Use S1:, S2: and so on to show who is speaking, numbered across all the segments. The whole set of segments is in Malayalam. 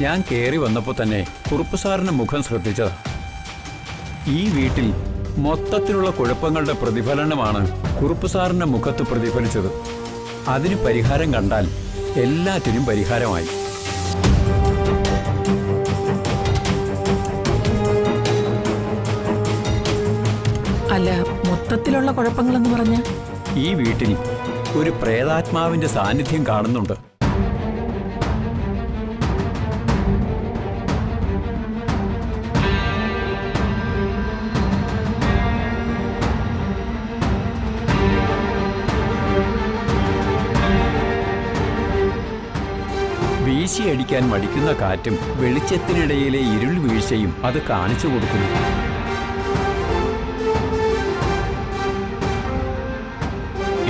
S1: ഞാൻ കയറി വന്നപ്പോൾ തന്നെ കുറുപ്പ് സാറിന്റെ മുഖം ശ്രദ്ധിച്ചതാ. ഈ വീട്ടിൽ മൊത്തത്തിലുള്ള കുഴപ്പങ്ങളുടെ പ്രതിഫലനമാണ് കുറുപ്പ് സാറിന്റെ മുഖത്ത് പ്രതിഫലിച്ചത്. അതിന് പരിഹാരം കണ്ടാൽ എല്ലാറ്റിനും പരിഹാരമായി.
S2: അല്ല, മൊത്തത്തിലുള്ള കുഴപ്പങ്ങളെന്ന് പറഞ്ഞ
S1: ഈ വീട്ടിൽ ഒരു പ്രേതാത്മാവിന്റെ സാന്നിധ്യം കാണുന്നുണ്ട്. വീശിയടിക്കാൻ മടിക്കുന്ന കാറ്റും വെളിച്ചത്തിനിടയിലെ ഇരുൾ വീഴ്ചയും അത് കാണിച്ചു കൊടുക്കുന്നു.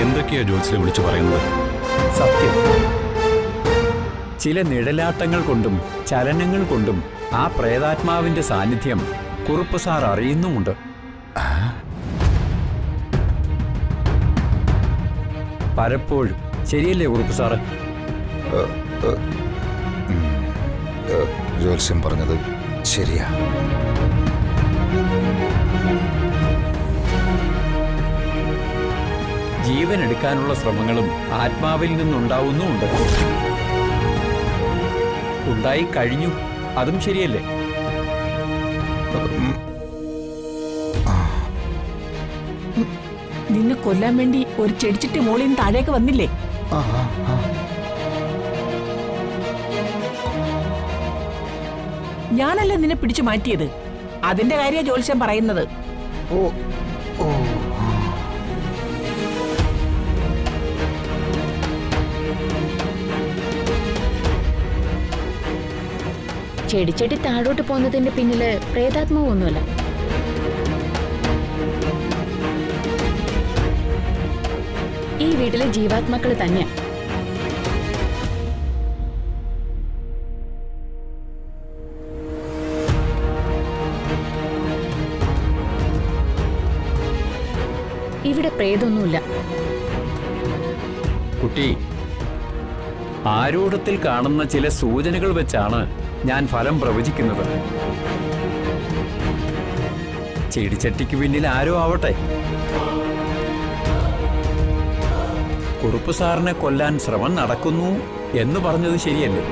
S3: എന്തൊക്കെയാ ജ്യോത്സ്യനെ വിളിച്ചു പറയുന്നത്?
S1: സത്യം. ചില നിഴലാട്ടങ്ങൾ കൊണ്ടും ചലനങ്ങൾ കൊണ്ടും ആ പ്രേതാത്മാവിന്റെ സാന്നിധ്യം കുറുപ്പ് സാർ അറിയുന്നുമുണ്ട്. പലപ്പോഴും. ശരിയല്ലേ കുറുപ്പ് സാറ്?
S4: ജ്യോത്സ്യം പറഞ്ഞത് ശരിയാ.
S1: ജീവൻ എടുക്കാനുള്ള ശ്രമങ്ങളും ആത്മാവിൽ നിന്നുണ്ടാവുന്നുമുണ്ട്. ഉണ്ടായി കഴിഞ്ഞു. അതും ശരിയല്ലേ?
S2: നിന്നെ കൊല്ലാൻ വേണ്ടി ഒരു ചെടിച്ചിട്ട് മോളിൽ നിന്ന് താഴേക്ക് വന്നില്ലേ? ഞാനല്ലേ നിന്നെ പിടിച്ചു മാറ്റിയത്. അതിന്റെ കാര്യ ജ്യോത്സ്യം പറയുന്നത്.
S5: ചെടിച്ചെടി താഴോട്ട് പോകുന്നതിന്റെ പിന്നില് പ്രേതാത്മാവൊന്നുമല്ല. ഈ വീട്ടിലെ ജീവാത്മാക്കൾ തന്നെയാ. ഇവിടെ പ്രേതൊന്നുമില്ല.
S1: കുട്ടി, ആരൂഢത്തിൽ കാണുന്ന ചില സൂചനകൾ വെച്ചാണ് ഞാൻ ഫലം പ്രവചിക്കുന്നത്. ചെടിച്ചട്ടിക്ക് പിന്നിൽ ആരോ ആവട്ടെ. കുറുപ്പ് സാറിനെ കൊല്ലാൻ ശ്രമം നടക്കുന്നു എന്ന് പറഞ്ഞത് ശരിയല്ലേ?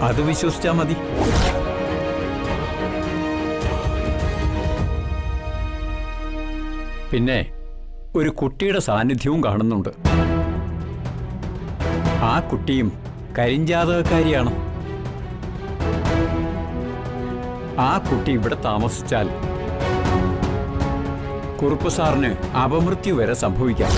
S1: അത് വിശ്വസിച്ചാ മതി. പിന്നെ ഒരു കുട്ടിയുടെ സാന്നിധ്യവും കാണുന്നുണ്ട്. ആ കുട്ടിയും കരിഞ്ചാതകക്കാരിയാണ്. ആ കുട്ടി ഇവിടെ താമസിച്ചാൽ കുറുപ്പ് സാറിന് അപമൃത്യു വരെ സംഭവിക്കാം.